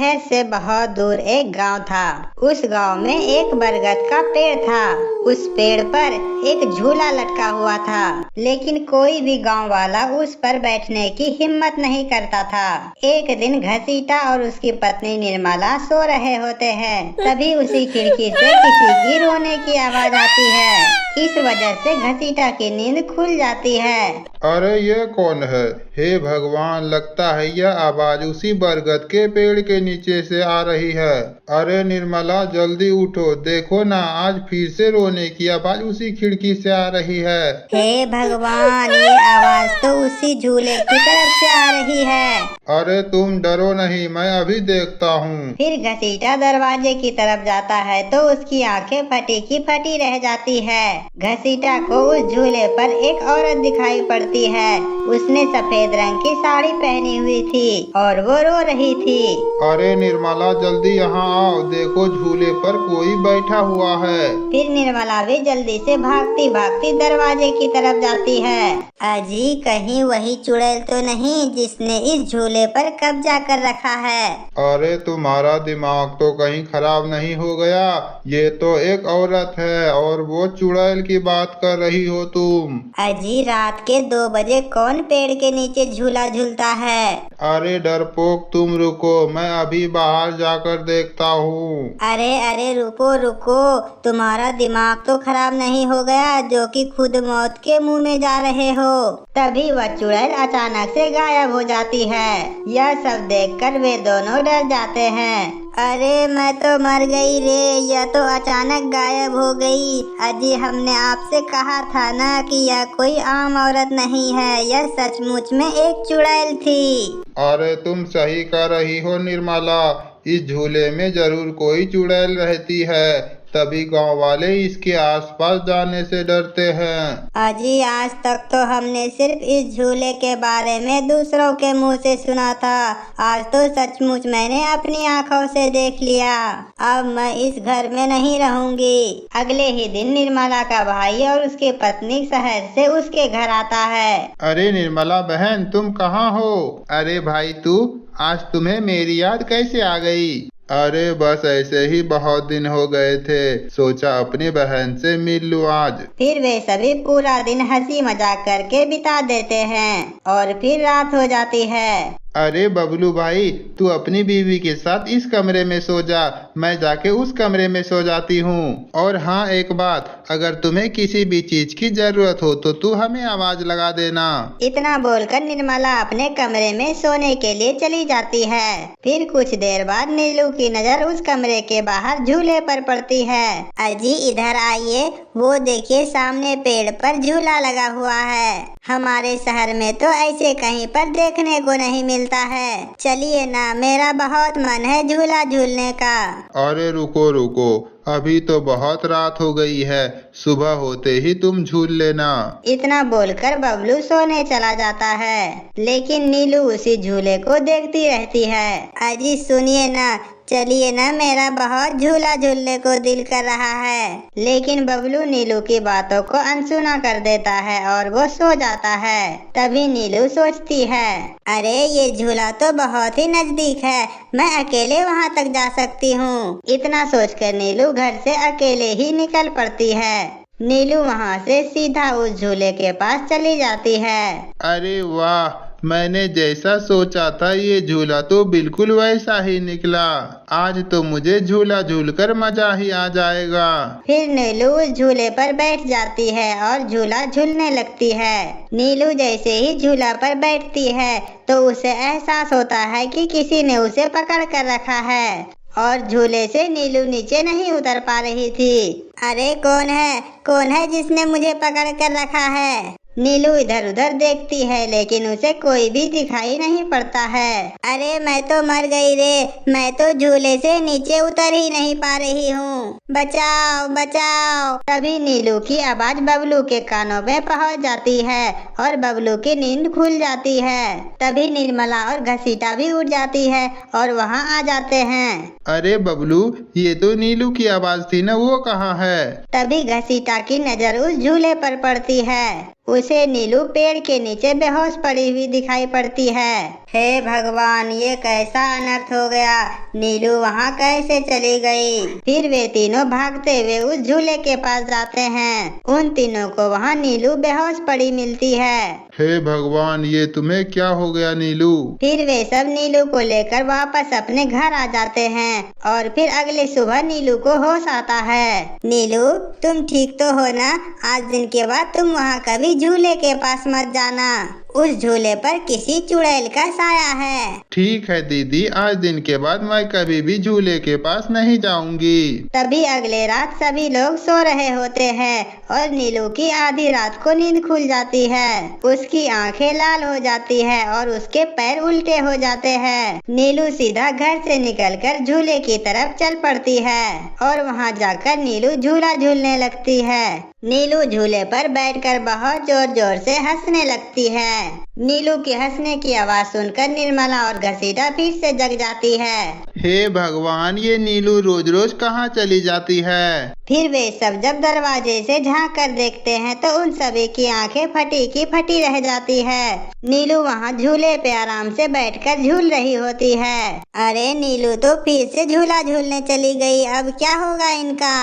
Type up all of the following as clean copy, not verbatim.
शहर से बहुत दूर एक गांव था। उस गांव में एक बरगद का पेड़ था। उस पेड़ पर एक झूला लटका हुआ था, लेकिन कोई भी गांव वाला उस पर बैठने की हिम्मत नहीं करता था। एक दिन घसीटा और उसकी पत्नी निर्मला सो रहे होते हैं, तभी उसी खिड़की से किसी की रोने की आवाज आती है। इस वजह से घसीटा की नींद खुल जाती है। अरे ये कौन है? हे भगवान, लगता है यह आवाज उसी बरगद के पेड़ के नीचे से आ रही है। अरे निर्मला, जल्दी उठो, देखो ना, आज फिर से रोने की आवाज उसी खिड़की से आ रही है। हे भगवान, ये आवाज तो उसी झूले की तरफ से आ रही है। अरे तुम डरो नहीं, मैं अभी देखता हूँ। फिर घसीटा दरवाजे की तरफ जाता है तो उसकी आंखें फटी की फटी रह जाती है। घसीटा को उस झूले पर एक औरत दिखाई पड़ती है। उसने सफेद रंग की साड़ी पहनी हुई थी और वो रो रही थी। अरे निर्मला, जल्दी यहाँ आओ, देखो झूले पर कोई बैठा हुआ है। फिर निर्मला भी जल्दी से भागती भागती दरवाजे की तरफ जाती है। अजी, कहीं वही चुड़ैल तो नहीं जिसने इस झूले पर कब्जा कर रखा है? अरे तुम्हारा दिमाग तो कहीं खराब नहीं हो गया? ये तो एक औरत है और वो चुड़ैल की बात कर रही हो तुम। अजी, रात के 2 बजे कौन पेड़ के नीचे झूला झूलता है? अरे डरपोक, तुम रुको, मैं अभी बाहर जाकर देखता हूँ। अरे अरे, रुको रुको, तुम्हारा दिमाग तो खराब नहीं हो गया जो कि खुद मौत के मुंह में जा रहे हो। तभी वह चुड़ैल अचानक से गायब हो जाती है। यह सब देखकर वे दोनों डर जाते हैं। अरे मैं तो मर गई रे, यह तो अचानक गायब हो गई। अजी, हमने आपसे कहा था ना कि यह कोई आम औरत नहीं है, यह सचमुच में एक चुड़ैल थी। अरे तुम सही कह रही हो निर्मला, इस झूले में जरूर कोई चुड़ैल रहती है, तभी गांव वाले इसके आसपास जाने से डरते हैं। अजी, आज तक तो हमने सिर्फ इस झूले के बारे में दूसरों के मुंह से सुना था। आज तो सचमुच मैंने अपनी आंखों से देख लिया। अब मैं इस घर में नहीं रहूंगी। अगले ही दिन निर्मला का भाई और उसकी पत्नी शहर से उसके घर आता है। अरे निर्मला बहन, तुम कहाँ हो? अरे भाई तू, आज तुम्हें मेरी याद कैसे आ गई? अरे बस ऐसे ही, बहुत दिन हो गए थे, सोचा अपनी बहन से मिल लूं आज। फिर वे सभी पूरा दिन हंसी मजाक करके बिता देते हैं और फिर रात हो जाती है। अरे बबलू भाई, तू अपनी बीवी के साथ इस कमरे में सो जा, मैं जाके उस कमरे में सो जाती हूँ। और हाँ, एक बात, अगर तुम्हें किसी भी चीज की जरूरत हो तो तू हमें आवाज लगा देना। इतना बोलकर निर्मला अपने कमरे में सोने के लिए चली जाती है। फिर कुछ देर बाद नीलू की नजर उस कमरे के बाहर झूले पर पड़ती है। अजी, इधर आइए, वो देखिए सामने पेड़ पर झूला लगा हुआ है। हमारे शहर में तो ऐसे कहीं पर देखने को नहीं मिलता है। चलिए ना, मेरा बहुत मन है झूला झूलने का। अरे रुको रुको, अभी तो बहुत रात हो गई है, सुबह होते ही तुम झूल लेना। इतना बोलकर बबलू सोने चला जाता है, लेकिन नीलू उसी झूले को देखती रहती है। अजी सुनिए ना, चलिए ना, मेरा बहुत झूला झूलने को दिल कर रहा है। लेकिन बबलू नीलू की बातों को अनसुना कर देता है और वो सो जाता है। तभी नीलू सोचती है, अरे ये झूला तो बहुत ही नजदीक है, मैं अकेले वहाँ तक जा सकती हूँ। इतना सोचकर नीलू घर से अकेले ही निकल पड़ती है। नीलू वहाँ से सीधा उस झूले के पास चली जाती है। अरे वाह, मैंने जैसा सोचा था ये झूला तो बिल्कुल वैसा ही निकला। आज तो मुझे झूला झूलकर मजा ही आ जाएगा। फिर नीलू उस झूले पर बैठ जाती है और झूला झूलने लगती है। नीलू जैसे ही झूला पर बैठती है तो उसे एहसास होता है कि किसी ने उसे पकड़ कर रखा है और झूले से नीलू नीचे नहीं उतर पा रही थी। अरे कौन है जिसने मुझे पकड़ कर रखा है? नीलू इधर उधर देखती है लेकिन उसे कोई भी दिखाई नहीं पड़ता है। अरे मैं तो मर गई रे, मैं तो झूले से नीचे उतर ही नहीं पा रही हूँ, बचाओ बचाओ। तभी नीलू की आवाज बबलू के कानों में पहुँच जाती है और बबलू की नींद खुल जाती है। तभी निर्मला और घसीटा भी उठ जाती है और वहाँ आ जाते हैं। अरे बबलू, ये तो नीलू की आवाज थी ना, वो कहाँ है? तभी घसीटा की नजर उस झूले पर पड़ती है। उसे नीलू पेड़ के नीचे बेहोश पड़ी हुई दिखाई पड़ती है। हे भगवान, ये कैसा अनर्थ हो गया। नीलू वहाँ कैसे चली गई। फिर वे तीनों भागते हुए उस झूले के पास जाते हैं। उन तीनों को वहाँ नीलू बेहोश पड़ी मिलती है। हे भगवान, ये तुम्हें क्या हो गया नीलू। फिर वे सब नीलू को लेकर वापस अपने घर आ जाते हैं और फिर अगली सुबह नीलू को होश आता है। नीलू, तुम ठीक तो हो ना? आज दिन के बाद तुम वहाँ कभी झूले के पास मत जाना। उस झूले पर किसी चुड़ैल का साया है। ठीक है दीदी, आज दिन के बाद मैं कभी भी झूले के पास नहीं जाऊंगी। तभी अगले रात सभी लोग सो रहे होते हैं और नीलू की आधी रात को नींद खुल जाती है। उसकी आंखें लाल हो जाती है और उसके पैर उल्टे हो जाते हैं। नीलू सीधा घर से निकलकर झूले की तरफ चल पड़ती है और वहाँ जाकर नीलू झूला झूलने लगती है। नीलू झूले पर बैठकर बहुत जोर जोर से हंसने लगती है। नीलू के हंसने की आवाज सुनकर निर्मला और घसीटा फिर से जग जाती है। हे भगवान, ये नीलू रोज रोज कहाँ चली जाती है। फिर वे सब जब दरवाजे से झांक कर देखते हैं तो उन सभी की आंखें फटी की फटी रह जाती है। नीलू वहाँ झूले पे आराम से बैठकर झूल रही होती है। अरे नीलू तो फिर से झूला झूलने चली गई, अब क्या होगा इनका।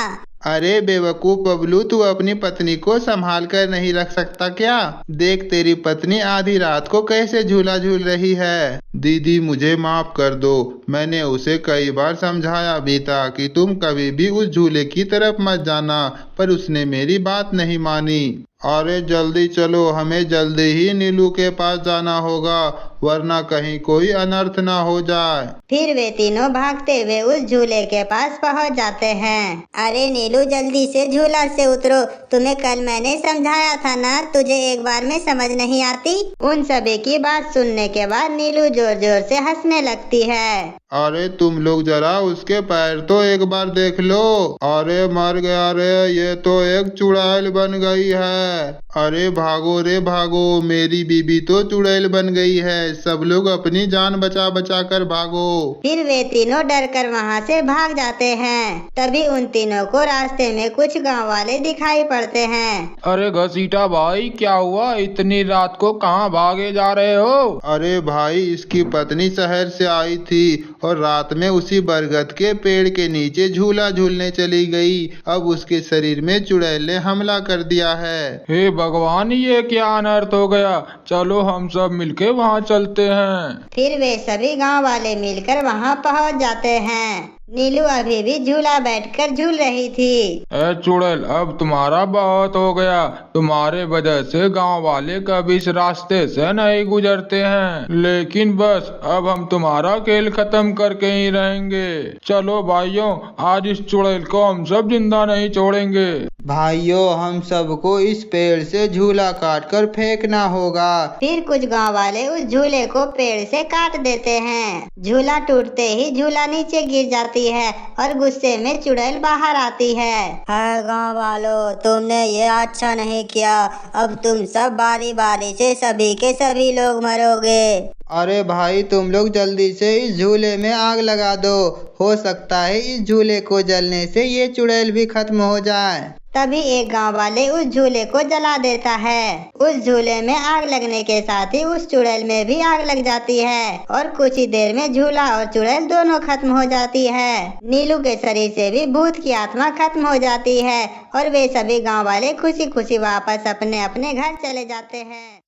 अरे बेवकूफ बबलू, तू अपनी पत्नी को संभाल कर नहीं रख सकता क्या। देख तेरी पत्नी आधी रात को कैसे झूला झूल रही है। दीदी मुझे माफ कर दो, मैंने उसे कई बार समझाया भी था कि तुम कभी भी उस झूले की तरफ मत जाना, पर उसने मेरी बात नहीं मानी। अरे जल्दी चलो, हमें जल्दी ही नीलू के पास जाना होगा, वरना कहीं कोई अनर्थ ना हो जाए। फिर वे तीनों भागते हुए उस झूले के पास पहुंच जाते हैं। अरे नीलू, जल्दी से झूला से उतरो, तुम्हें कल मैंने समझाया था ना, तुझे एक बार में समझ नहीं आती। उन सभी की बात सुनने के बाद नीलू जोर जोर से हंसने लगती है। अरे तुम लोग जरा उसके पैर तो एक बार देख लो। अरे मर गया रे, ये तो एक चुड़ैल बन गई है। अरे भागो रे भागो, मेरी बीबी तो चुड़ैल बन गई है। सब लोग अपनी जान बचा बचा कर भागो। फिर वे तीनों डर कर वहाँ से भाग जाते हैं। तभी उन तीनों को रास्ते में कुछ गांव वाले दिखाई पड़ते हैं। अरे घसीटा भाई, क्या हुआ? इतनी रात को कहाँ भागे जा रहे हो? अरे भाई, इसकी पत्नी शहर से आई थी और रात में उसी बरगद के पेड़ के नीचे झूला झूलने चली गई। अब उसके शरीर में चुड़ैल ने हमला कर दिया है। हे भगवान, ये क्या अनर्थ हो गया। चलो हम सब मिलके वहाँ चलते हैं। फिर वे सभी गांव वाले मिलकर वहाँ पहुँच जाते हैं। नीलू अभी भी झूला बैठकर झूल रही थी। ए चुड़ैल, अब तुम्हारा बहुत हो गया। तुम्हारे वजह से गांव वाले कभी इस रास्ते से नहीं गुजरते हैं, लेकिन बस अब हम तुम्हारा खेल खत्म करके ही रहेंगे। चलो भाइयों, आज इस चुड़ैल को हम सब जिंदा नहीं छोड़ेंगे। भाइयों, हम सबको इस पेड़ से झूला काट कर फेंकना होगा। फिर कुछ गांव वाले उस झूले को पेड़ से काट देते हैं। झूला टूटते ही झूला नीचे गिर जाती है और गुस्से में चुड़ैल बाहर आती है। हाय गांव वालों, तुमने ये अच्छा नहीं किया। अब तुम सब बारी बारी से सभी के सभी लोग मरोगे। अरे भाई, तुम लोग जल्दी से इस झूले में आग लगा दो। हो सकता है इस झूले को जलने से ये चुड़ैल भी खत्म हो जाए। तभी एक गांव वाले उस झूले को जला देता है। उस झूले में आग लगने के साथ ही उस चुड़ैल में भी आग लग जाती है और कुछ ही देर में झूला और चुड़ैल दोनों खत्म हो जाती है। नीलू के शरीर से भी भूत की आत्मा खत्म हो जाती है और वे सभी गांव वाले खुशी खुशी वापस अपने अपने घर चले जाते हैं।